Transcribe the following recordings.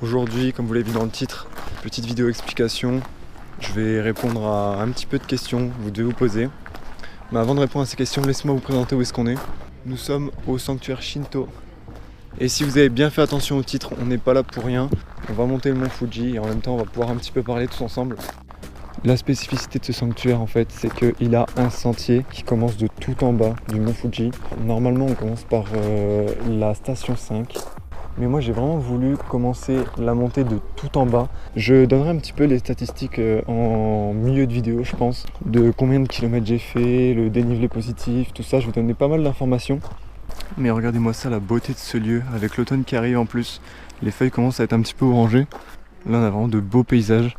Aujourd'hui, comme vous l'avez vu dans le titre, petite vidéo explication. Je vais répondre à un petit peu de questions que vous devez vous poser. Mais avant de répondre à ces questions, laissez-moi vous présenter où est-ce qu'on est. Nous sommes au sanctuaire Shinto. Et si vous avez bien fait attention au titre, on n'est pas là pour rien. On va monter le mont Fuji et en même temps on va pouvoir un petit peu parler tous ensemble. La spécificité de ce sanctuaire en fait, c'est qu'il a un sentier qui commence de tout en bas du mont Fuji. Normalement on commence par la station 5. Mais moi j'ai vraiment voulu commencer la montée de tout en bas. Je donnerai un petit peu les statistiques en milieu de vidéo je pense. De combien de kilomètres j'ai fait, le dénivelé positif, tout ça. Je vais donner pas mal d'informations. Mais regardez-moi ça, la beauté de ce lieu, avec l'automne qui arrive en plus. Les feuilles commencent à être un petit peu orangées. Là on a vraiment de beaux paysages.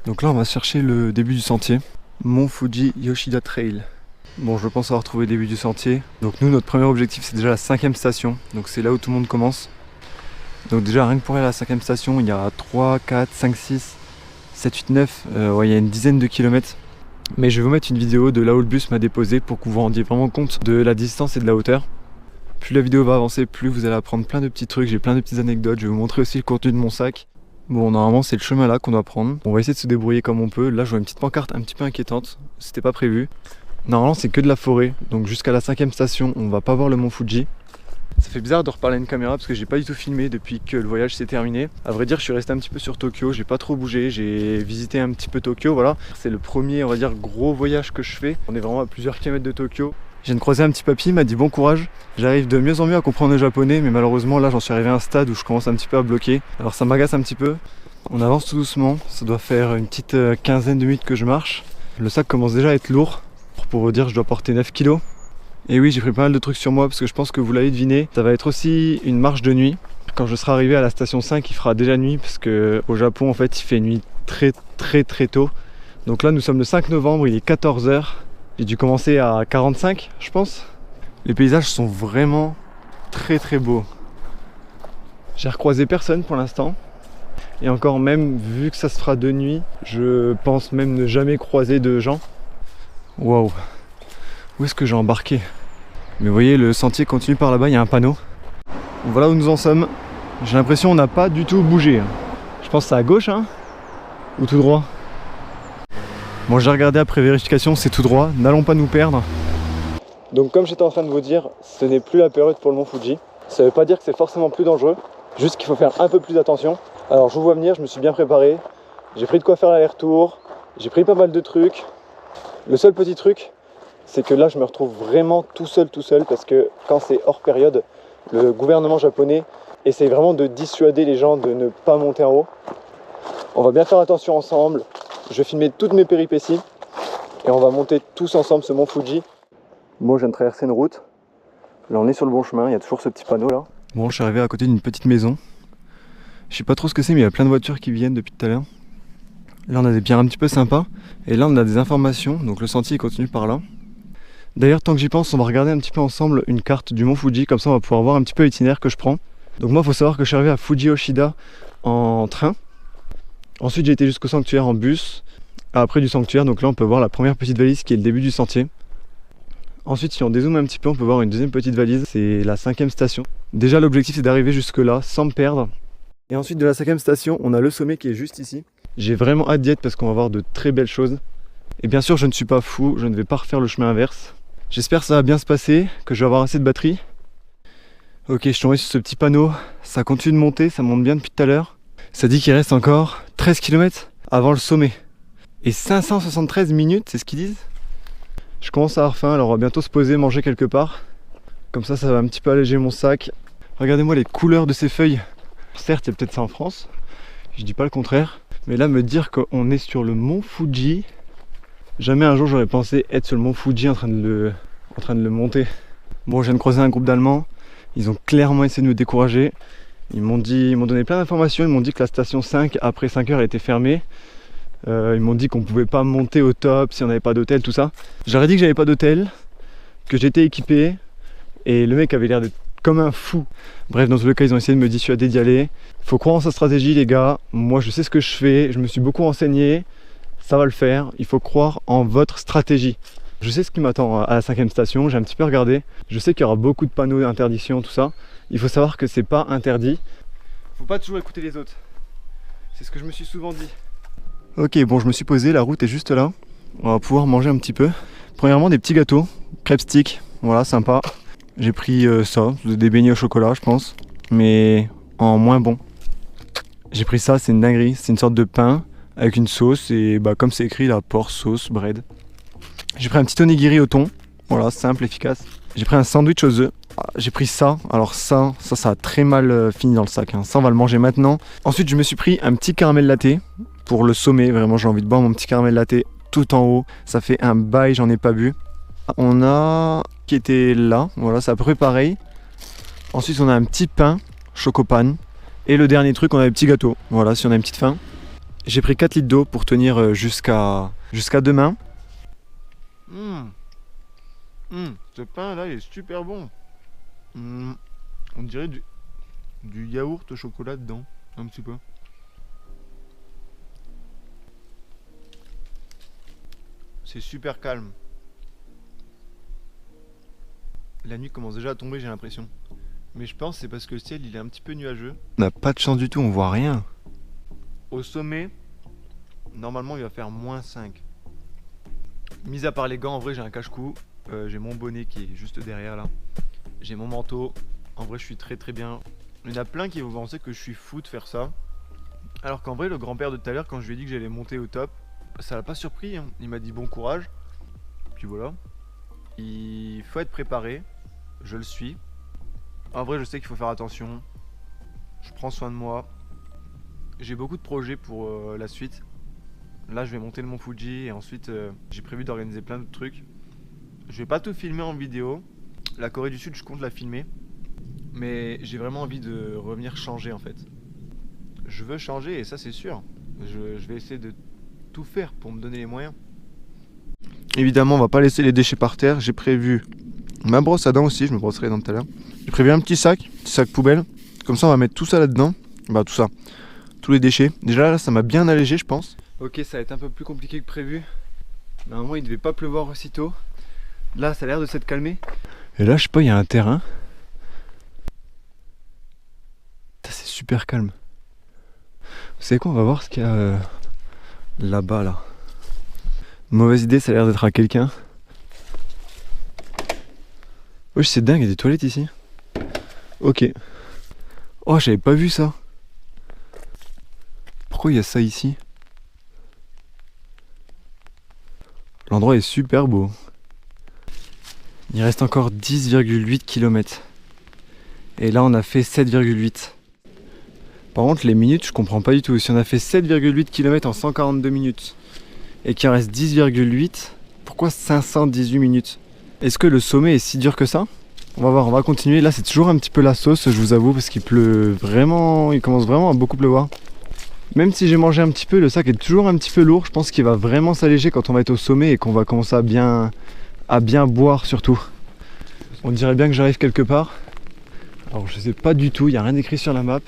Donc là on va chercher le début du sentier. Mont Fuji Yoshida Trail. Bon, je pense avoir trouvé le début du sentier. Donc nous, notre premier objectif c'est déjà la 5e station. Donc c'est là où tout le monde commence. Donc déjà rien que pour aller à la 5e station, il y a 3, 4, 5, 6, 7, 8, 9, il y a une dizaine de kilomètres. Mais je vais vous mettre une vidéo de là où le bus m'a déposé pour que vous vous rendiez vraiment compte de la distance et de la hauteur. Plus la vidéo va avancer, plus vous allez apprendre plein de petits trucs, j'ai plein de petites anecdotes, je vais vous montrer aussi le contenu de mon sac. Bon, normalement c'est le chemin là qu'on doit prendre. On va essayer de se débrouiller comme on peut. Là je vois une petite pancarte un petit peu inquiétante, c'était pas prévu. Normalement c'est que de la forêt, donc jusqu'à la 5e station on va pas voir le mont Fuji. Ça fait bizarre de reparler à une caméra parce que j'ai pas du tout filmé depuis que le voyage s'est terminé. À vrai dire, je suis resté un petit peu sur Tokyo, j'ai pas trop bougé, j'ai visité un petit peu Tokyo, voilà. C'est le premier, on va dire, gros voyage que je fais. On est vraiment à plusieurs kilomètres de Tokyo. Je viens de croiser un petit papy, il m'a dit bon courage. J'arrive de mieux en mieux à comprendre le japonais, mais malheureusement là j'en suis arrivé à un stade où je commence un petit peu à bloquer. Alors ça m'agace un petit peu. On avance tout doucement, ça doit faire une petite quinzaine de minutes que je marche. Le sac commence déjà à être lourd. Pour vous dire, je dois porter 9 kilos. Et oui, j'ai pris pas mal de trucs sur moi parce que je pense que vous l'avez deviné, ça va être aussi une marche de nuit. Quand je serai arrivé à la station 5, il fera déjà nuit parce que au Japon en fait il fait nuit très tôt. Donc là nous sommes le 5 novembre, il est 14 h. J'ai dû commencer à 45 je pense. Les paysages sont vraiment très beaux. J'ai recroisé personne pour l'instant. Et encore même vu que ça se fera de nuit, je pense même ne jamais croiser de gens. Waouh! Où est-ce que j'ai embarqué? Mais vous voyez, le sentier continue par là-bas, il y a un panneau. Voilà où nous en sommes. J'ai l'impression qu'on n'a pas du tout bougé. Je pense que c'est à gauche, hein? Ou tout droit? Bon, j'ai regardé après vérification, c'est tout droit. N'allons pas nous perdre. Donc comme j'étais en train de vous dire, ce n'est plus la période pour le mont Fuji. Ça ne veut pas dire que c'est forcément plus dangereux. Juste qu'il faut faire un peu plus attention. Alors je vous vois venir, je me suis bien préparé. J'ai pris de quoi faire l'aller-retour. J'ai pris pas mal de trucs. Le seul petit truc, c'est que là je me retrouve vraiment tout seul parce que quand c'est hors période, le gouvernement japonais essaie vraiment de dissuader les gens de ne pas monter en haut. On va bien faire attention ensemble, je vais filmer toutes mes péripéties et on va monter tous ensemble ce mont Fuji. Moi je viens de traverser une route, là on est sur le bon chemin, il y a toujours ce petit panneau là. Bon, je suis arrivé à côté d'une petite maison, je sais pas trop ce que c'est mais il y a plein de voitures qui viennent depuis tout à l'heure. Là on a des pierres un petit peu sympas et là on a des informations, donc le sentier continue par là. D'ailleurs, tant que j'y pense, on va regarder un petit peu ensemble une carte du mont Fuji, comme ça on va pouvoir voir un petit peu l'itinéraire que je prends. Donc moi, il faut savoir que je suis arrivé à Fuji Yoshida en train. Ensuite, j'ai été jusqu'au sanctuaire en bus. Après du sanctuaire, donc là on peut voir la première petite valise qui est le début du sentier. Ensuite, si on dézoome un petit peu, on peut voir une deuxième petite valise, c'est la 5e station. Déjà, l'objectif c'est d'arriver jusque là sans me perdre. Et ensuite de la 5e station, on a le sommet qui est juste ici. J'ai vraiment hâte d'y être parce qu'on va voir de très belles choses. Et bien sûr, je ne suis pas fou, je ne vais pas refaire le chemin inverse. J'espère que ça va bien se passer, que je vais avoir assez de batterie. Ok, je suis tombé sur ce petit panneau, ça continue de monter, ça monte bien depuis tout à l'heure. Ça dit qu'il reste encore 13 km avant le sommet. Et 573 minutes, c'est ce qu'ils disent. Je commence à avoir faim, alors on va bientôt se poser, manger quelque part. Comme ça va un petit peu alléger mon sac. Regardez-moi les couleurs de ces feuilles. Certes, il y a peut-être ça en France, je dis pas le contraire. Mais là, me dire qu'on est sur le mont Fuji... Jamais un jour j'aurais pensé être sur le mont Fuji en train de le monter. Bon, je viens de croiser un groupe d'Allemands, ils ont clairement essayé de me décourager. Ils m'ont donné plein d'informations, ils m'ont dit que la station 5 après 5 heures était fermée. Ils m'ont dit qu'on pouvait pas monter au top si on n'avait pas d'hôtel, tout ça. J'aurais dit que j'avais pas d'hôtel, que j'étais équipé, et le mec avait l'air d'être comme un fou. Bref, dans tous les cas, ils ont essayé de me dissuader d'y aller. Faut croire en sa stratégie les gars, moi je sais ce que je fais, je me suis beaucoup renseigné. Ça va le faire, il faut croire en votre stratégie. Je sais ce qui m'attend à la 5e station, j'ai un petit peu regardé. Je sais qu'il y aura beaucoup de panneaux d'interdiction, tout ça. Il faut savoir que c'est pas interdit. Faut pas toujours écouter les autres. C'est ce que je me suis souvent dit. Ok, bon, je me suis posé, la route est juste là. On va pouvoir manger un petit peu. Premièrement, des petits gâteaux, crêpes sticks, voilà, sympa. J'ai pris ça, des beignets au chocolat, je pense, mais en moins bon. J'ai pris ça, c'est une dinguerie, c'est une sorte de pain avec une sauce et bah, comme c'est écrit là, porc, sauce, bread. J'ai pris un petit onigiri au thon, voilà, simple, efficace. J'ai pris un sandwich aux œufs. J'ai pris ça, alors ça a très mal fini dans le sac, hein. Ça on va le manger maintenant. Ensuite je me suis pris un petit caramel latte pour le sommet, vraiment j'ai envie de boire mon petit caramel latte tout en haut. Ça fait un bail, j'en ai pas bu. On a qui était là, voilà, c'est à peu près pareil. Ensuite on a un petit pain, chocopan. Et le dernier truc, on a des petits gâteaux, voilà, si on a une petite faim. J'ai pris 4 litres d'eau pour tenir jusqu'à demain. Ce pain là il est super bon. On dirait du yaourt au chocolat dedans, un petit peu. C'est super calme. La nuit commence déjà à tomber, j'ai l'impression. Mais je pense que c'est parce que le ciel il est un petit peu nuageux. On n'a pas de chance du tout, on voit rien. Au sommet, normalement il va faire -5. Mis à part les gants, en vrai j'ai un cache-cou. J'ai mon bonnet qui est juste derrière là. J'ai mon manteau. En vrai je suis très bien. Il y en a plein qui vont penser que je suis fou de faire ça. Alors qu'en vrai le grand-père de tout à l'heure, quand je lui ai dit que j'allais monter au top, ça l'a pas surpris, hein. Il m'a dit bon courage. Puis voilà. Il faut être préparé. Je le suis. En vrai je sais qu'il faut faire attention. Je prends soin de moi. J'ai beaucoup de projets pour la suite. Là je vais monter le mont Fuji et ensuite j'ai prévu d'organiser plein de trucs. Je vais pas tout filmer en vidéo. La Corée du Sud je compte la filmer. Mais j'ai vraiment envie de revenir changer en fait. Je veux changer et ça c'est sûr. Je vais essayer de tout faire pour me donner les moyens. Évidemment on va pas laisser les déchets par terre. J'ai prévu ma brosse à dents aussi, je me brosserai les dents tout à l'heure. J'ai prévu un petit sac poubelle. Comme ça on va mettre tout ça là-dedans. Bah tout ça. Tous les déchets. Déjà là ça m'a bien allégé je pense. Ok, ça va être un peu plus compliqué que prévu. Normalement il devait pas pleuvoir aussitôt. Là ça a l'air de s'être calmé. Et là je sais pas, il y a un terrain. C'est super calme. Vous savez quoi, on va voir ce qu'il y a là-bas là. Mauvaise idée, ça a l'air d'être à quelqu'un. Wesh, c'est dingue, il y a des toilettes ici. Ok. Oh, j'avais pas vu ça. Pourquoi il y a ça ici? L'endroit est super beau. Il reste encore 10,8 km. Et là on a fait 7,8. Par contre les minutes je comprends pas du tout. Si on a fait 7,8 km en 142 minutes et qu'il en reste 10,8, pourquoi 518 minutes? Est-ce que le sommet est si dur que ça? On va voir, on va continuer. Là c'est toujours un petit peu la sauce, je vous avoue, parce qu'il pleut vraiment, il commence vraiment à beaucoup pleuvoir. Même si j'ai mangé un petit peu, le sac est toujours un petit peu lourd. Je pense qu'il va vraiment s'alléger quand on va être au sommet et qu'on va commencer à bien boire surtout. On dirait bien que j'arrive quelque part. Alors je sais pas du tout, il n'y a rien d'écrit sur la map.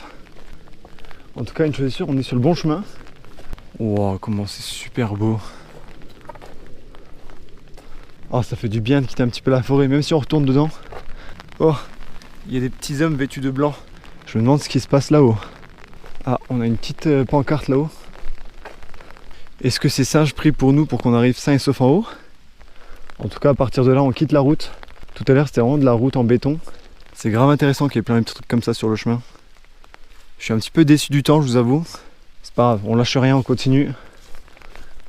En tout cas une chose est sûre, on est sur le bon chemin. Wow, comment c'est super beau. Oh, ça fait du bien de quitter un petit peu la forêt, même si on retourne dedans. Oh, il y a des petits hommes vêtus de blanc. Je me demande ce qui se passe là-haut. Ah, on a une petite pancarte là-haut. Est-ce que ces singes prient pour nous pour qu'on arrive sain et sauf en haut? En tout cas, à partir de là, on quitte la route. Tout à l'heure, c'était vraiment de la route en béton. C'est grave intéressant qu'il y ait plein de petits trucs comme ça sur le chemin. Je suis un petit peu déçu du temps, je vous avoue. C'est pas grave, on lâche rien, on continue.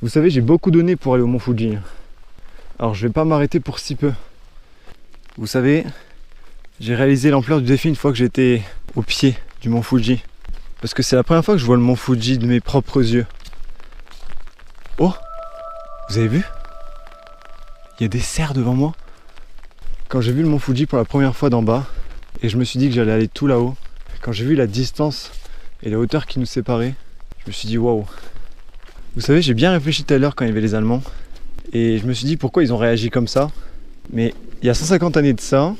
Vous savez, j'ai beaucoup donné pour aller au mont Fuji. Alors je vais pas m'arrêter pour si peu. Vous savez, j'ai réalisé l'ampleur du défi une fois que j'étais au pied du mont Fuji. Parce que c'est la première fois que je vois le mont Fuji de mes propres yeux. Oh, vous avez vu? Il y a des cerfs devant moi. Quand j'ai vu le mont Fuji pour la première fois d'en bas, et je me suis dit que j'allais aller tout là-haut, quand j'ai vu la distance et la hauteur qui nous séparait, je me suis dit waouh. Vous savez, j'ai bien réfléchi tout à l'heure quand il y avait les Allemands, et je me suis dit pourquoi ils ont réagi comme ça. Mais il y a 150 années de ça,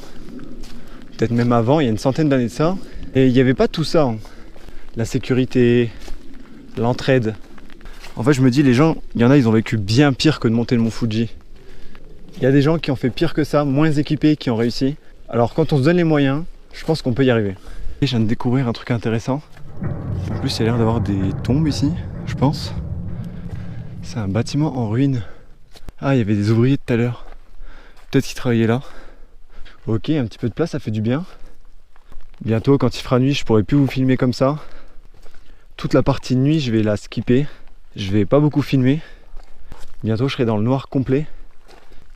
peut-être même avant, il y a une centaine d'années de ça, et il n'y avait pas tout ça, hein. La sécurité, l'entraide. En fait, je me dis, les gens, il y en a, ils ont vécu bien pire que de monter le mont Fuji. Il y a des gens qui ont fait pire que ça, moins équipés, qui ont réussi. Alors quand on se donne les moyens, je pense qu'on peut y arriver. Et je viens de découvrir un truc intéressant. Un plus, il y a l'air d'avoir des tombes ici, je pense. C'est un bâtiment en ruine. Ah, il y avait des ouvriers tout à l'heure. Peut-être qu'ils travaillaient là. Ok, un petit peu de place, ça fait du bien. Bientôt, quand il fera nuit, je pourrai plus vous filmer comme ça. Toute la partie de nuit, je vais la skipper. Je vais pas beaucoup filmer. Bientôt, je serai dans le noir complet.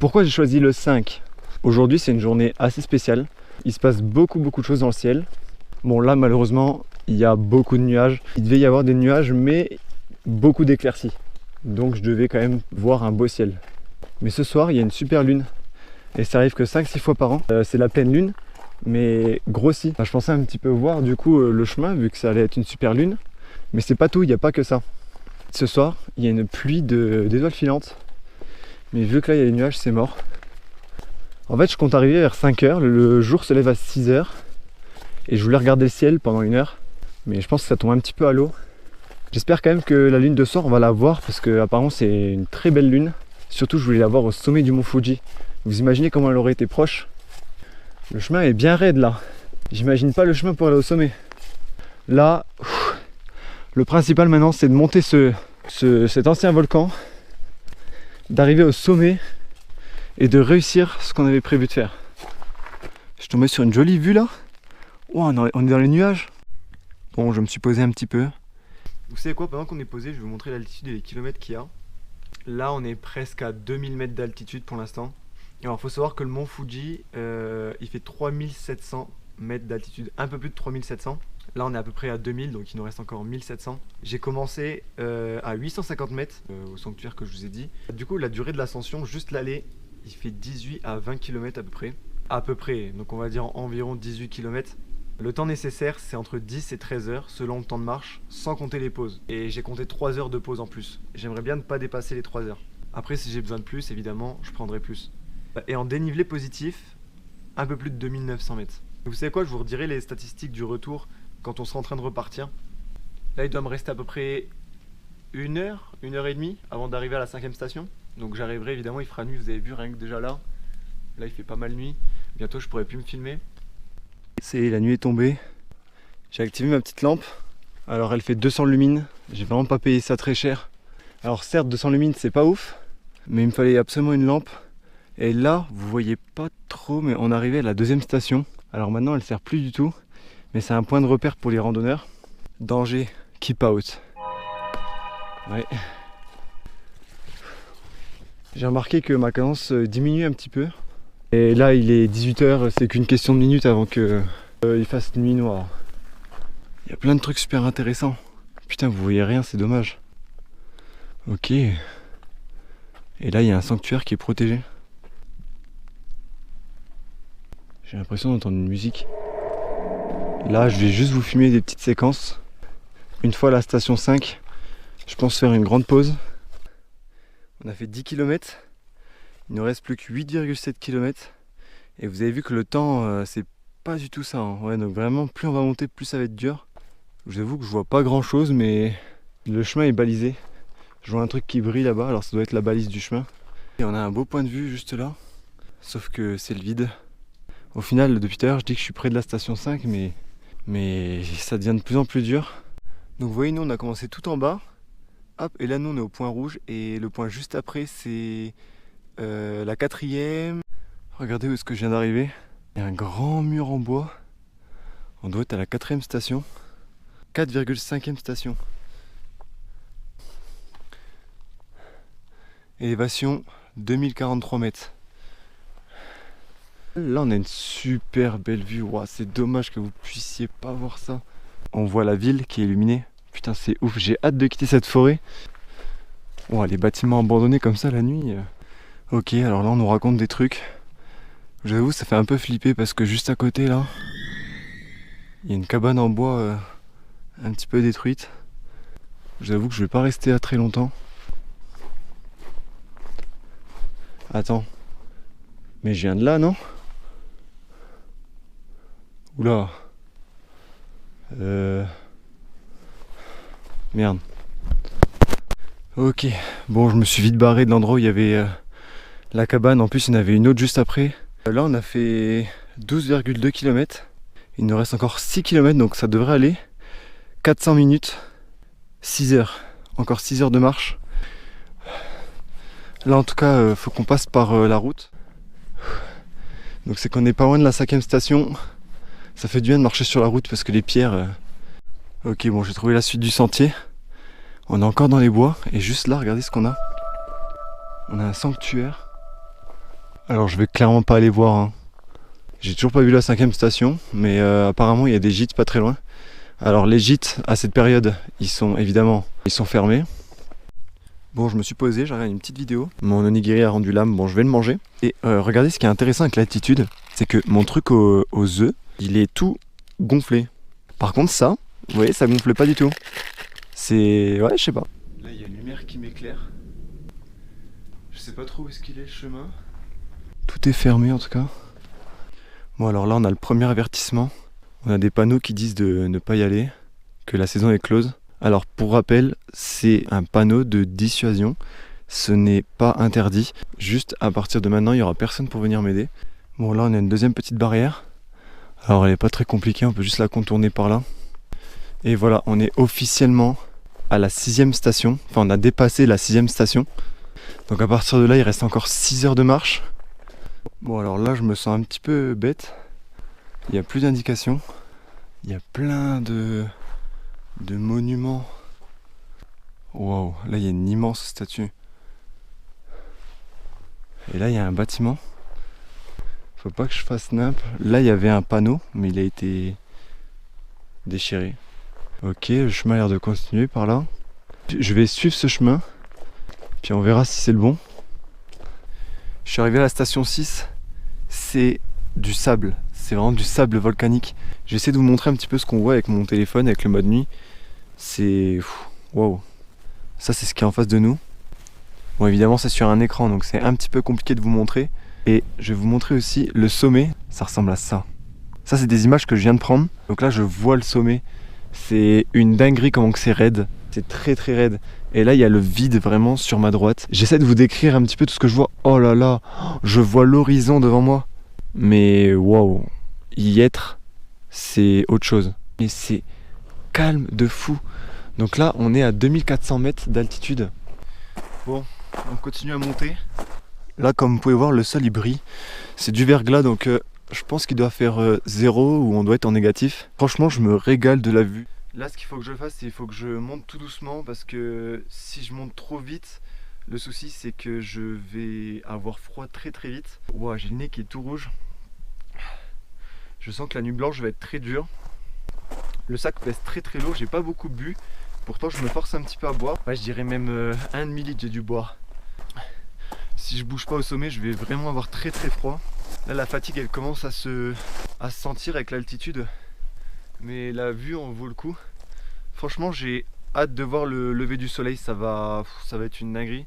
Pourquoi j'ai choisi le 5? Aujourd'hui, c'est une journée assez spéciale. Il se passe beaucoup de choses dans le ciel. Bon, là, malheureusement, il y a beaucoup de nuages. Il devait y avoir des nuages, mais beaucoup d'éclaircies. Donc, je devais quand même voir un beau ciel. Mais ce soir, il y a une super lune. Et ça arrive que 5-6 fois par an. C'est la pleine lune, mais grossie. Enfin, je pensais un petit peu voir du coup le chemin, vu que ça allait être une super lune. Mais c'est pas tout, il n'y a pas que ça. Ce soir, il y a une pluie d'étoiles filantes. Mais vu que là, il y a les nuages, c'est mort. En fait, je compte arriver vers 5 h. Le jour se lève à 6 h. Et je voulais regarder le ciel pendant 1 heure. Mais je pense que ça tombe un petit peu à l'eau. J'espère quand même que la lune de ce soir, on va la voir. Parce que apparemment, c'est une très belle lune. Surtout, je voulais la voir au sommet du mont Fuji. Vous imaginez comment elle aurait été proche? Le chemin est bien raide là. J'imagine pas le chemin pour aller au sommet. Là, le principal maintenant, c'est de monter cet ancien volcan, d'arriver au sommet et de réussir ce qu'on avait prévu de faire. Je suis tombé sur une jolie vue là. Oh, on est dans les nuages. Bon, je me suis posé un petit peu. Vous savez quoi, pendant qu'on est posé, je vais vous montrer l'altitude et les kilomètres qu'il y a. Là, on est presque à 2000 mètres d'altitude pour l'instant. Alors, il faut savoir que le mont Fuji, il fait 3700 mètres d'altitude, un peu plus de 3700. Là, on est à peu près à 2000, donc il nous reste encore 1700. J'ai commencé à 850 mètres au sanctuaire que je vous ai dit. Du coup, la durée de l'ascension, juste l'aller, il fait 18 à 20 km à peu près. À peu près, donc on va dire environ 18 km. Le temps nécessaire, c'est entre 10 et 13 heures selon le temps de marche, sans compter les pauses. Et j'ai compté 3 heures de pause en plus. J'aimerais bien ne pas dépasser les 3 heures. Après, si j'ai besoin de plus, évidemment, je prendrai plus. Et en dénivelé positif, un peu plus de 2900 mètres. Vous savez quoi, je vous redirai les statistiques du retour quand on sera en train de repartir. Là, il doit me rester à peu près 1 heure, 1 heure et demie avant d'arriver à la 5e station. Donc j'arriverai, évidemment, il fera nuit, vous avez vu, rien que déjà là. Là, il fait pas mal nuit. Bientôt, je pourrai plus me filmer. La nuit est tombée. J'ai activé ma petite lampe. Alors, elle fait 200 lumines. J'ai vraiment pas payé ça très cher. Alors, certes, 200 lumines, c'est pas ouf. Mais il me fallait absolument une lampe. Et là, vous voyez pas trop, mais on est arrivé à la 2e station. Alors maintenant, elle sert plus du tout, mais c'est un point de repère pour les randonneurs. Danger, keep out. Ouais. J'ai remarqué que ma cadence diminue un petit peu. Et là, il est 18 h, c'est qu'une question de minutes avant que il fasse nuit noire. Il y a plein de trucs super intéressants. Putain, vous voyez rien, c'est dommage. Ok. Et là, il y a un sanctuaire qui est protégé. J'ai l'impression d'entendre une musique. Là, je vais juste vous filmer des petites séquences. Une fois à la station 5, je pense faire une grande pause. On a fait 10 km. Il ne reste plus que 8,7 km. Et vous avez vu que le temps, c'est pas du tout ça. Hein. Ouais, donc vraiment, plus on va monter, plus ça va être dur. Je vous avoue que je vois pas grand chose, mais le chemin est balisé. Je vois un truc qui brille là-bas, alors ça doit être la balise du chemin. Et on a un beau point de vue juste là. Sauf que c'est le vide. Au final, depuis tout à l'heure, je dis que je suis près de la station 5, mais ça devient de plus en plus dur. Donc vous voyez, nous on a commencé tout en bas. Hop, et là nous on est au point rouge. Et le point juste après, c'est la 4e. Regardez où est-ce que je viens d'arriver. Il y a un grand mur en bois. On doit être à la 4e station. 4,5e station. Élévation 2043 mètres. Là on a une super belle vue, wow, c'est dommage que vous puissiez pas voir ça. On voit la ville qui est illuminée, putain c'est ouf, j'ai hâte de quitter cette forêt. Wow, les bâtiments abandonnés comme ça la nuit. Ok, alors là on nous raconte des trucs. J'avoue ça fait un peu flipper parce que juste à côté là, il y a une cabane en bois un petit peu détruite. J'avoue que je vais pas rester là très longtemps. Attends, mais je viens de là non ? Oula. Merde. Ok. Bon, je me suis vite barré de l'endroit où il y avait la cabane. En plus, il y en avait une autre juste après. Là, on a fait 12,2 km. Il nous reste encore 6 km, donc ça devrait aller. 400 minutes, 6 heures. Encore 6 heures de marche. Là en tout cas, faut qu'on passe par la route. Donc c'est qu'on n'est pas loin de la 5e station. Ça fait du bien de marcher sur la route parce que les pierres... Ok, bon, j'ai trouvé la suite du sentier. On est encore dans les bois. Et juste là, regardez ce qu'on a. On a un sanctuaire. Alors je vais clairement pas aller voir. Hein. J'ai toujours pas vu la 5e station. Mais apparemment, il y a des gîtes pas très loin. Alors les gîtes, à cette période, ils sont fermés. Bon, je me suis posé, j'ai regardé une petite vidéo. Mon onigiri a rendu l'âme, bon je vais le manger. Et regardez ce qui est intéressant avec l'altitude, c'est que mon truc aux œufs, il est tout gonflé. Par contre ça, vous voyez, ça gonfle pas du tout. C'est... ouais, je sais pas. Là il y a une lumière qui m'éclaire. Je sais pas trop où est-ce qu'il est le chemin. Tout est fermé en tout cas. Bon alors là on a le premier avertissement. On a des panneaux qui disent de ne pas y aller, que la saison est close. Alors pour rappel, c'est un panneau de dissuasion, ce n'est pas interdit. Juste à partir de maintenant, il n'y aura personne pour venir m'aider. Bon là on a une deuxième petite barrière. Alors elle n'est pas très compliquée, on peut juste la contourner par là. Et voilà, on est officiellement à la 6e station. Enfin on a dépassé la 6e station. Donc à partir de là, il reste encore 6 heures de marche. Bon alors là je me sens un petit peu bête. Il n'y a plus d'indications. Il y a plein de monuments. Waouh, là il y a une immense statue. Et là il y a un bâtiment. Faut pas que je fasse nimp. Là il y avait un panneau, mais il a été déchiré. Ok, le chemin a l'air de continuer par là. Je vais suivre ce chemin, puis on verra si c'est le bon. Je suis arrivé à la station 6. C'est du sable. C'est vraiment du sable volcanique. J'essaie de vous montrer un petit peu ce qu'on voit avec mon téléphone, avec le mode nuit. C'est... waouh. Ça c'est ce qui est en face de nous. Bon évidemment c'est sur un écran donc c'est un petit peu compliqué de vous montrer. Et je vais vous montrer aussi le sommet. Ça ressemble à ça. Ça c'est des images que je viens de prendre. Donc là je vois le sommet. C'est une dinguerie comment que c'est raide. C'est très très raide. Et là il y a le vide vraiment sur ma droite. J'essaie de vous décrire un petit peu tout ce que je vois. Oh là là. Je vois l'horizon devant moi. Mais waouh. Y être, c'est autre chose. Et c'est calme de fou. Donc là, on est à 2400 mètres d'altitude. Bon, on continue à monter. Là, comme vous pouvez voir, le sol il brille. C'est du verglas, donc je pense qu'il doit faire 0 ou on doit être en négatif. Franchement, je me régale de la vue. Là, ce qu'il faut que je fasse, c'est qu'il faut que je monte tout doucement parce que si je monte trop vite, le souci c'est que je vais avoir froid très très vite. Ouah, j'ai le nez qui est tout rouge. Je sens que la nuit blanche va être très dure. Le sac pèse très très lourd, j'ai pas beaucoup bu. Pourtant je me force un petit peu à boire. Ouais, je dirais même 1,5 litre j'ai dû boire. Si je bouge pas au sommet, je vais vraiment avoir très très froid. Là la fatigue elle commence à se sentir avec l'altitude. Mais la vue en vaut le coup. Franchement j'ai hâte de voir le lever du soleil, ça va être une dinguerie.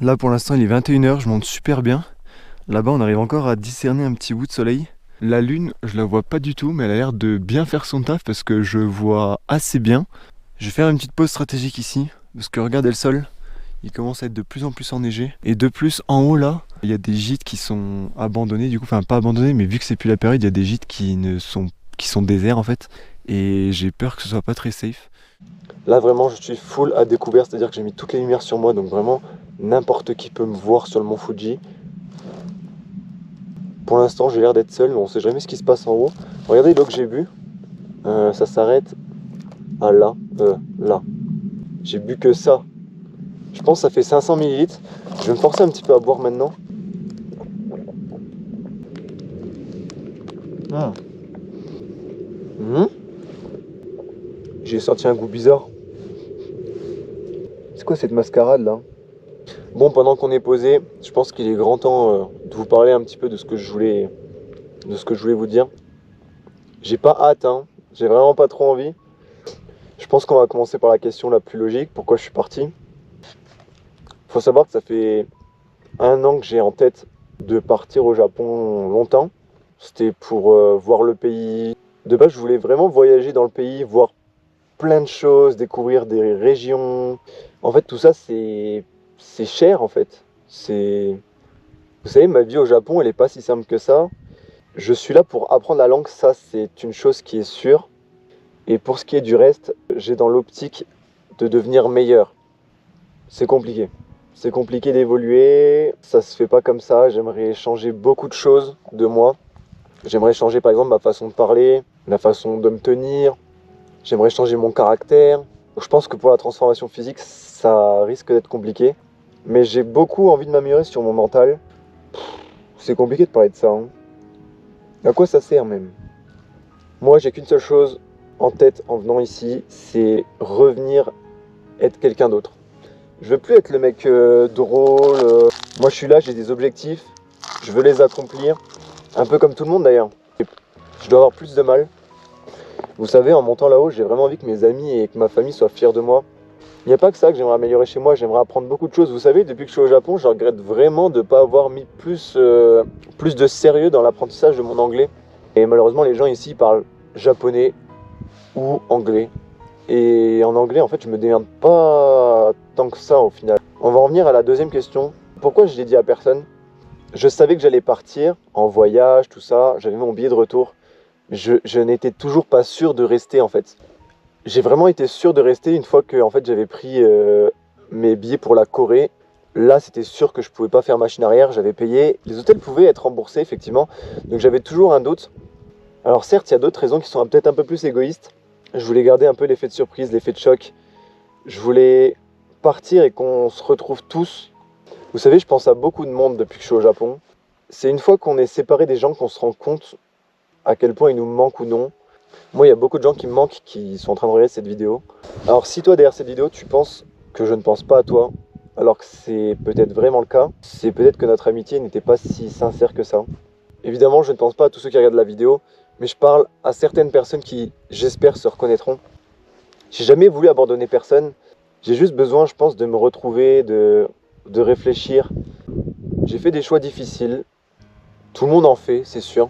Là pour l'instant il est 21 h, je monte super bien. Là-bas on arrive encore à discerner un petit bout de soleil. La lune, je la vois pas du tout, mais elle a l'air de bien faire son taf parce que je vois assez bien. Je vais faire une petite pause stratégique ici, parce que regardez le sol, il commence à être de plus en plus enneigé. Et de plus, en haut là, il y a des gîtes qui sont abandonnés, du coup, enfin pas abandonnés, mais vu que c'est plus la période, il y a des gîtes qui sont déserts en fait. Et j'ai peur que ce soit pas très safe. Là vraiment, je suis full à découvert, c'est-à-dire que j'ai mis toutes les lumières sur moi, donc vraiment n'importe qui peut me voir sur le mont Fuji. Pour l'instant, j'ai l'air d'être seul, mais on sait jamais ce qui se passe en haut. Regardez l'eau que j'ai bu. Ça s'arrête à là. Là. J'ai bu que ça. Je pense que ça fait 500 ml. Je vais me forcer un petit peu à boire maintenant. J'ai senti un goût bizarre. C'est quoi cette mascarade là? Bon, pendant qu'on est posé, je pense qu'il est grand temps de vous parler un petit peu de ce que je voulais vous dire. J'ai pas hâte, hein. J'ai vraiment pas trop envie. Je pense qu'on va commencer par la question la plus logique. Pourquoi je suis parti? Faut savoir que ça fait 1 an que j'ai en tête de partir au Japon longtemps. C'était pour voir le pays. De base, je voulais vraiment voyager dans le pays, voir plein de choses, découvrir des régions. En fait, tout ça, c'est cher en fait. Vous savez, ma vie au Japon, elle est pas si simple que ça. Je suis là pour apprendre la langue, ça c'est une chose qui est sûre. Et pour ce qui est du reste, j'ai dans l'optique de devenir meilleur. C'est compliqué. C'est compliqué d'évoluer, ça se fait pas comme ça. J'aimerais changer beaucoup de choses de moi. J'aimerais changer par exemple ma façon de parler, la façon de me tenir. J'aimerais changer mon caractère. Je pense que pour la transformation physique, ça risque d'être compliqué. Mais j'ai beaucoup envie de m'améliorer sur mon mental. C'est compliqué de parler de ça. Hein. À quoi ça sert même? Moi, j'ai qu'une seule chose en tête en venant ici, c'est revenir être quelqu'un d'autre. Je veux plus être le mec drôle. Moi, je suis là, j'ai des objectifs. Je veux les accomplir. Un peu comme tout le monde d'ailleurs. Je dois avoir plus de mal. Vous savez, en montant là-haut, j'ai vraiment envie que mes amis et que ma famille soient fiers de moi. Il n'y a pas que ça que j'aimerais améliorer chez moi, j'aimerais apprendre beaucoup de choses. Vous savez, depuis que je suis au Japon, je regrette vraiment de ne pas avoir mis plus de sérieux dans l'apprentissage de mon anglais. Et malheureusement, les gens ici parlent japonais ou anglais. Et en anglais, en fait, je me démerde pas tant que ça au final. On va en venir à la deuxième question. Pourquoi je l'ai dit à personne? Je savais que j'allais partir en voyage, tout ça. J'avais mon billet de retour. Je n'étais toujours pas sûr de rester en fait. J'ai vraiment été sûr de rester une fois que en fait, j'avais pris mes billets pour la Corée. Là, c'était sûr que je pouvais pas faire machine arrière. J'avais payé. Les hôtels pouvaient être remboursés, effectivement. Donc j'avais toujours un doute. Alors certes, il y a d'autres raisons qui sont peut-être un peu plus égoïstes. Je voulais garder un peu l'effet de surprise, l'effet de choc. Je voulais partir et qu'on se retrouve tous. Vous savez, je pense à beaucoup de monde depuis que je suis au Japon. C'est une fois qu'on est séparé des gens qu'on se rend compte à quel point ils nous manquent ou non. Moi, il y a beaucoup de gens qui me manquent qui sont en train de regarder cette vidéo. Alors si toi, derrière cette vidéo, tu penses que je ne pense pas à toi, alors que c'est peut-être vraiment le cas, c'est peut-être que notre amitié n'était pas si sincère que ça. Évidemment, je ne pense pas à tous ceux qui regardent la vidéo, mais je parle à certaines personnes qui, j'espère, se reconnaîtront. J'ai jamais voulu abandonner personne. J'ai juste besoin, je pense, de me retrouver, de réfléchir. J'ai fait des choix difficiles. Tout le monde en fait, c'est sûr.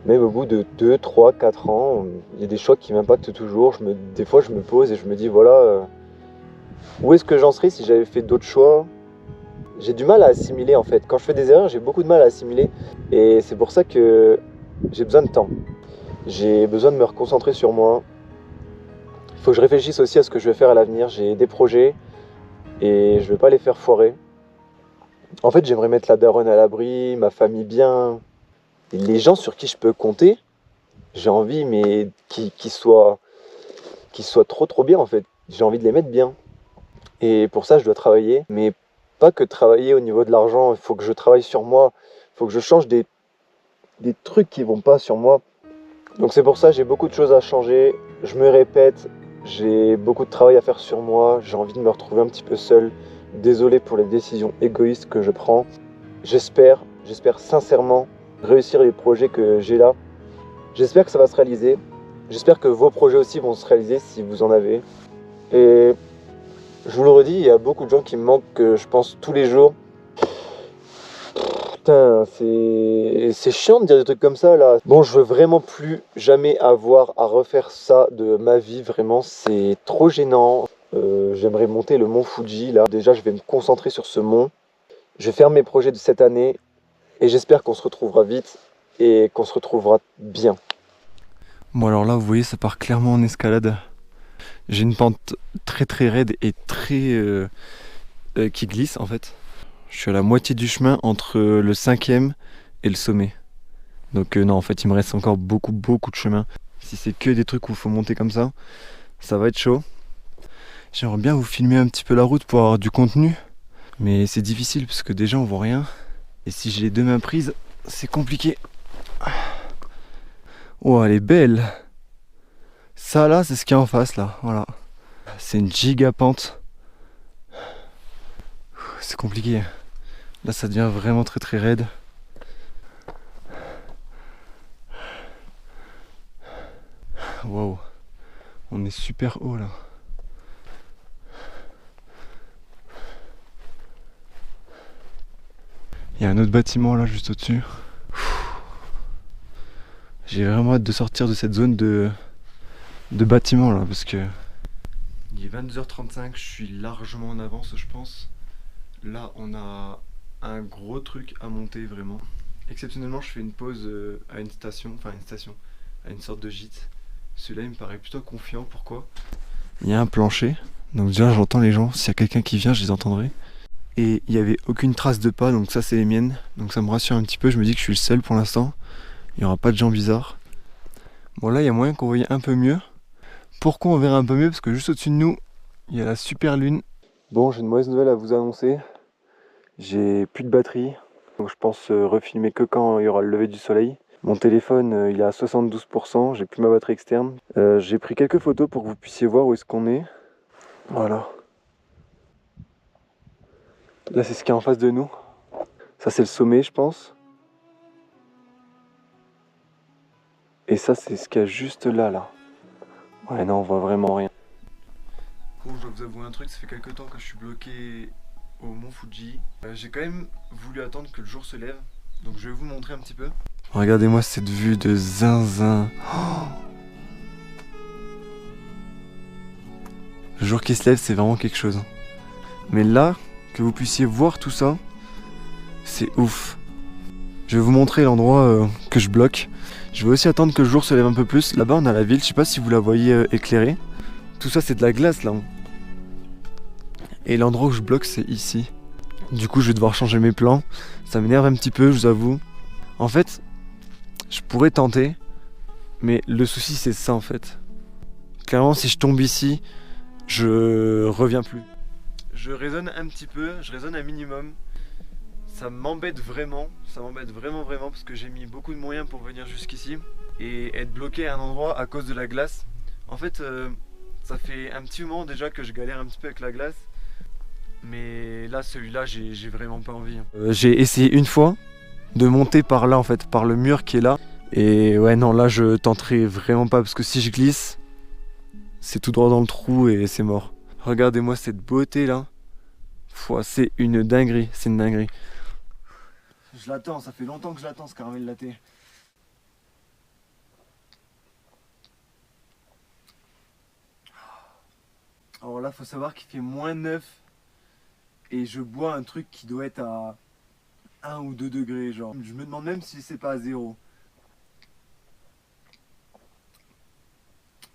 Même au bout de 2, 3, 4 ans, il y a des choix qui m'impactent toujours. Des fois, je me pose et je me dis, voilà, où est-ce que j'en serais si j'avais fait d'autres choix? J'ai du mal à assimiler en fait. Quand je fais des erreurs, j'ai beaucoup de mal à assimiler. Et c'est pour ça que j'ai besoin de temps. J'ai besoin de me reconcentrer sur moi. Il faut que je réfléchisse aussi à ce que je vais faire à l'avenir. J'ai des projets et je ne vais pas les faire foirer. En fait, j'aimerais mettre la daronne à l'abri, ma famille bien. Et les gens sur qui je peux compter, j'ai envie, mais qui soient trop bien en fait. J'ai envie de les mettre bien. Et pour ça, je dois travailler. Mais pas que travailler au niveau de l'argent. Il faut que je travaille sur moi. Il faut que je change des trucs qui vont pas sur moi. Donc c'est pour ça, j'ai beaucoup de choses à changer. Je me répète, j'ai beaucoup de travail à faire sur moi. J'ai envie de me retrouver un petit peu seul. Désolé pour les décisions égoïstes que je prends. J'espère sincèrement réussir les projets que j'ai là. J'espère que ça va se réaliser. J'espère que vos projets aussi vont se réaliser si vous en avez. Et je vous le redis, il y a beaucoup de gens qui me manquent, je pense, tous les jours. Putain, c'est chiant de dire des trucs comme ça là. Bon, je veux vraiment plus jamais avoir à refaire ça de ma vie, vraiment, c'est trop gênant. J'aimerais monter le mont Fuji là. Déjà, je vais me concentrer sur ce mont. Je vais faire mes projets de cette année et j'espère qu'on se retrouvera vite et qu'on se retrouvera bien. Bon alors là, vous voyez, ça part clairement en escalade. J'ai une pente très très raide et très qui glisse en fait. Je suis à la moitié du chemin entre le 5e et le sommet. Donc non, en fait, il me reste encore beaucoup de chemin. Si c'est que des trucs où il faut monter comme ça va être chaud. J'aimerais bien vous filmer un petit peu la route pour avoir du contenu. Mais c'est difficile parce que déjà on voit rien. Et si j'ai les deux mains prises, c'est compliqué. Oh, elle est belle. Ça là, c'est ce qu'il y a en face là. Voilà. C'est une giga pente. C'est compliqué. Là, ça devient vraiment très très raide. Waouh. On est super haut là. Il y a un autre bâtiment là juste au-dessus. J'ai vraiment hâte de sortir de cette zone de bâtiment là parce que il est 22h35, je suis largement en avance je pense. Là on a un gros truc à monter vraiment. Exceptionnellement je fais une pause à une station, à une sorte de gîte. Celui-là il me paraît plutôt confiant, pourquoi? Il y a un plancher, donc déjà j'entends les gens, s'il y a quelqu'un qui vient je les entendrai. Et il n'y avait aucune trace de pas, donc ça c'est les miennes. Donc ça me rassure un petit peu, je me dis que je suis le seul pour l'instant. Il n'y aura pas de gens bizarres. Bon là il y a moyen qu'on voyait un peu mieux. Pourquoi on verrait un peu mieux? Parce que juste au-dessus de nous, il y a la super lune. Bon, j'ai une mauvaise nouvelle à vous annoncer. J'ai plus de batterie. Donc je pense refilmer que quand il y aura le lever du soleil. Mon téléphone il est à 72%, j'ai plus ma batterie externe. J'ai pris quelques photos pour que vous puissiez voir où est-ce qu'on est. Voilà. Là c'est ce qu'il y a en face de nous. Ça c'est le sommet je pense. Et ça c'est ce qu'il y a juste là. Ouais non on voit vraiment rien. Bon je dois vous avouer un truc, ça fait quelques temps que je suis bloqué au mont Fuji. J'ai quand même voulu attendre que le jour se lève. Donc je vais vous montrer un petit peu. Regardez-moi cette vue de zinzin. Oh, le jour qui se lève c'est vraiment quelque chose. Mais là, que vous puissiez voir tout ça, c'est ouf. Je vais vous montrer l'endroit que je bloque. Je vais aussi attendre que le jour se lève un peu plus. Là-bas on a la ville, je sais pas si vous la voyez éclairée. Tout ça c'est de la glace là. Et l'endroit où je bloque c'est ici. Du coup je vais devoir changer mes plans. Ça m'énerve un petit peu, je vous avoue. En fait, je pourrais tenter. Mais le souci c'est ça en fait. Clairement si je tombe ici, je reviens plus. Je raisonne un petit peu, je raisonne un minimum. Ça m'embête vraiment parce que j'ai mis beaucoup de moyens pour venir jusqu'ici. Et être bloqué à un endroit à cause de la glace. En fait, ça fait un petit moment déjà que je galère un petit peu avec la glace. Mais là, celui-là, j'ai vraiment pas envie. J'ai essayé une fois de monter par là en fait, par le mur qui est là. Et ouais non, là je tenterai vraiment pas parce que si je glisse, c'est tout droit dans le trou et c'est mort. Regardez-moi cette beauté là. C'est une dinguerie, c'est une dinguerie. Je l'attends, ça fait longtemps que je l'attends ce caramel latte. Alors là, faut savoir qu'il fait -9 et je bois un truc qui doit être à 1 ou 2 degrés, genre. Je me demande même si c'est pas à 0.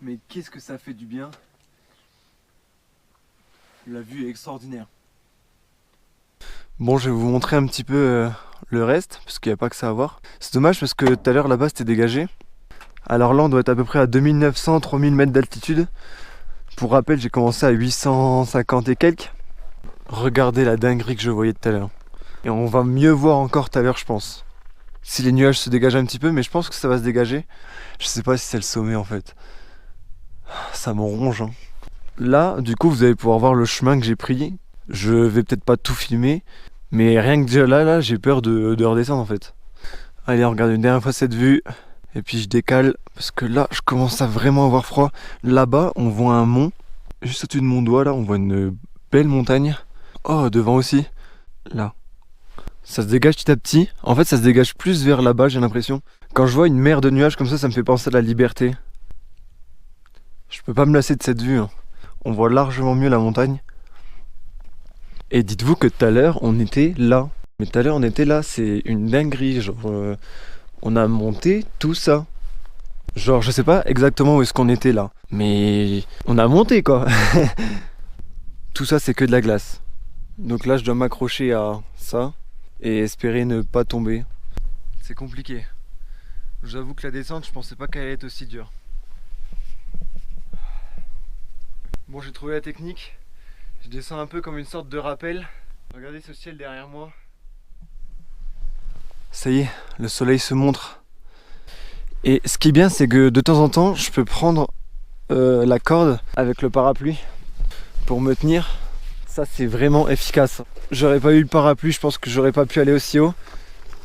Mais qu'est-ce que ça fait du bien. La vue est extraordinaire. Bon, je vais vous montrer un petit peu le reste, parce qu'il n'y a pas que ça à voir. C'est dommage parce que tout à l'heure là-bas c'était dégagé. Alors là on doit être à peu près à 2900-3000 mètres d'altitude. Pour rappel, j'ai commencé à 850 et quelques. Regardez la dinguerie que je voyais tout à l'heure. Et on va mieux voir encore tout à l'heure je pense. Si les nuages se dégagent un petit peu, mais je pense que ça va se dégager. Je sais pas si c'est le sommet en fait. Ça me ronge hein. Là, du coup, vous allez pouvoir voir le chemin que j'ai pris. Je vais peut-être pas tout filmer, mais rien que déjà là j'ai peur de redescendre en fait. Allez, on regarde une dernière fois cette vue. Et puis je décale, parce que là, je commence à vraiment avoir froid. Là-bas, on voit un mont. Juste au-dessus de mon doigt, là, on voit une belle montagne. Oh, devant aussi. Là. Ça se dégage petit à petit. En fait, ça se dégage plus vers là-bas, j'ai l'impression. Quand je vois une mer de nuages comme ça me fait penser à la liberté. Je peux pas me lasser de cette vue hein. On voit largement mieux la montagne. Et dites-vous que tout à l'heure on était là. Mais tout à l'heure on était là, c'est une dinguerie. Genre, on a monté tout ça. Genre je sais pas exactement où est-ce qu'on était là. Mais on a monté quoi. Tout ça c'est que de la glace. Donc là je dois m'accrocher à ça. Et espérer ne pas tomber. C'est compliqué. J'avoue que la descente je pensais pas qu'elle allait être aussi dure. Bon, j'ai trouvé la technique. Je descends un peu comme une sorte de rappel. Regardez ce ciel derrière moi. Ça y est, le soleil se montre. Et ce qui est bien, c'est que de temps en temps, je peux prendre la corde avec le parapluie pour me tenir. Ça, c'est vraiment efficace. J'aurais pas eu le parapluie, je pense que j'aurais pas pu aller aussi haut.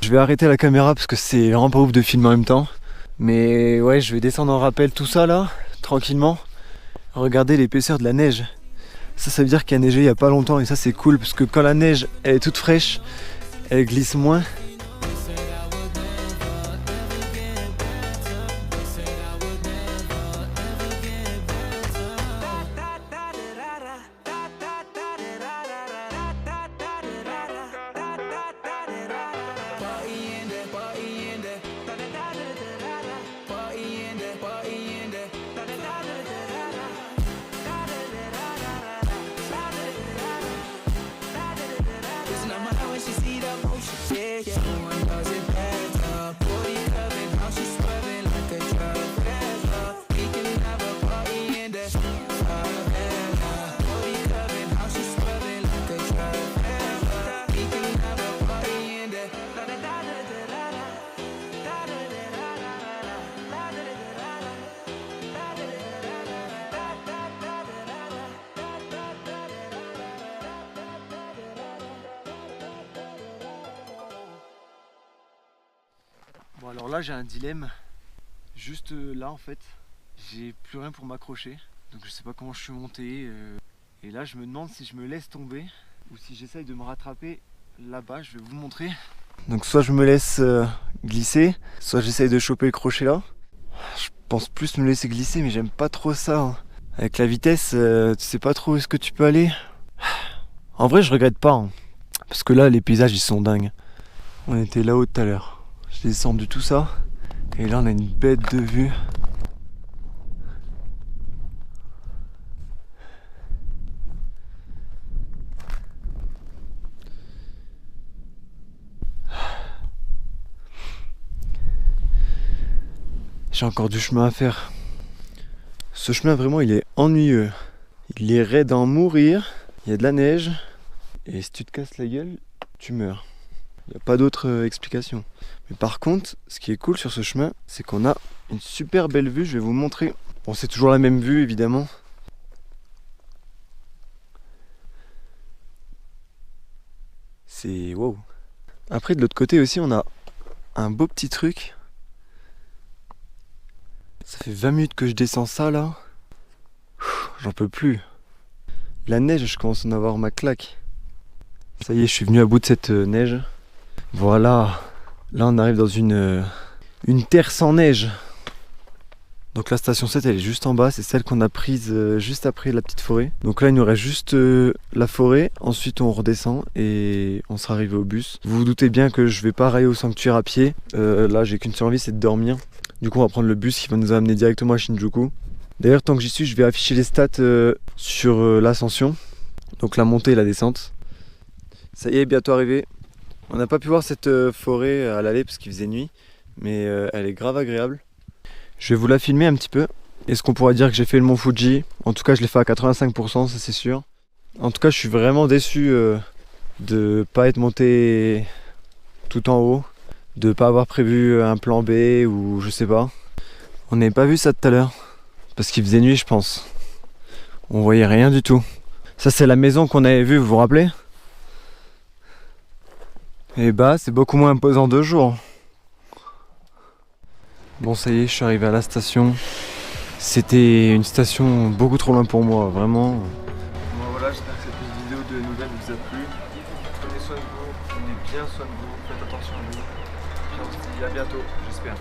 Je vais arrêter la caméra parce que c'est vraiment pas ouf de filmer en même temps. Mais ouais, je vais descendre en rappel tout ça là, tranquillement. Regardez l'épaisseur de la neige. Ça veut dire qu'il y a neigé il y a pas longtemps et ça c'est cool parce que quand la neige elle est toute fraîche, elle glisse moins. Bon alors là j'ai un dilemme. Juste là en fait, j'ai plus rien pour m'accrocher. Donc je sais pas comment je suis monté. Et là je me demande si je me laisse tomber ou si j'essaye de me rattraper là-bas. Je vais vous montrer. Donc soit je me laisse glisser, soit j'essaye de choper le crochet là. Je pense plus me laisser glisser, mais j'aime pas trop ça, hein. Avec la vitesse, tu sais pas trop où est-ce que tu peux aller. En vrai je regrette pas, hein. Parce que là les paysages ils sont dingues. On était là-haut tout à l'heure. J'ai descendu tout ça. Et là on a une bête de vue. J'ai encore du chemin à faire. Ce chemin vraiment il est ennuyeux. Il est raide d'en mourir. Il y a de la neige. Et si tu te casses la gueule, tu meurs. Il n'y a pas d'autre explication. Mais par contre, ce qui est cool sur ce chemin, c'est qu'on a une super belle vue. Je vais vous montrer. Bon, c'est toujours la même vue évidemment. C'est wow. Après de l'autre côté aussi, on a un beau petit truc. Ça fait 20 minutes que je descends ça là. J'en peux plus. La neige, je commence à en avoir ma claque. Ça y est, je suis venu à bout de cette neige. Voilà. Là, on arrive dans une terre sans neige. Donc la station 7, elle est juste en bas. C'est celle qu'on a prise juste après la petite forêt. Donc là, il nous reste juste la forêt. Ensuite, on redescend et on sera arrivé au bus. Vous vous doutez bien que je vais pas railler au sanctuaire à pied. Là, j'ai qu'une seule envie, c'est de dormir. Du coup, on va prendre le bus qui va nous amener directement à Shinjuku. D'ailleurs, tant que j'y suis, je vais afficher les stats sur l'ascension. Donc la montée et la descente. Ça y est, bientôt arrivé. On n'a pas pu voir cette forêt à l'aller parce qu'il faisait nuit. Mais elle est grave agréable. Je vais vous la filmer un petit peu. Est-ce qu'on pourrait dire que j'ai fait le mont Fuji? En tout cas, je l'ai fait à 85%, ça c'est sûr. En tout cas, je suis vraiment déçu de pas être monté tout en haut. De pas avoir prévu un plan B ou je sais pas. On n'avait pas vu ça tout à l'heure. Parce qu'il faisait nuit, je pense. On voyait rien du tout. Ça, c'est la maison qu'on avait vue, vous vous rappelez? Et bah, c'est beaucoup moins imposant de jour. Bon, ça y est, je suis arrivé à la station. C'était une station beaucoup trop loin pour moi, vraiment. Bon, voilà, j'espère que cette petite vidéo de nouvelles vous a plu. Prenez soin de vous, prenez bien soin de vous, faites attention à vous. Et on se dit à bientôt, j'espère.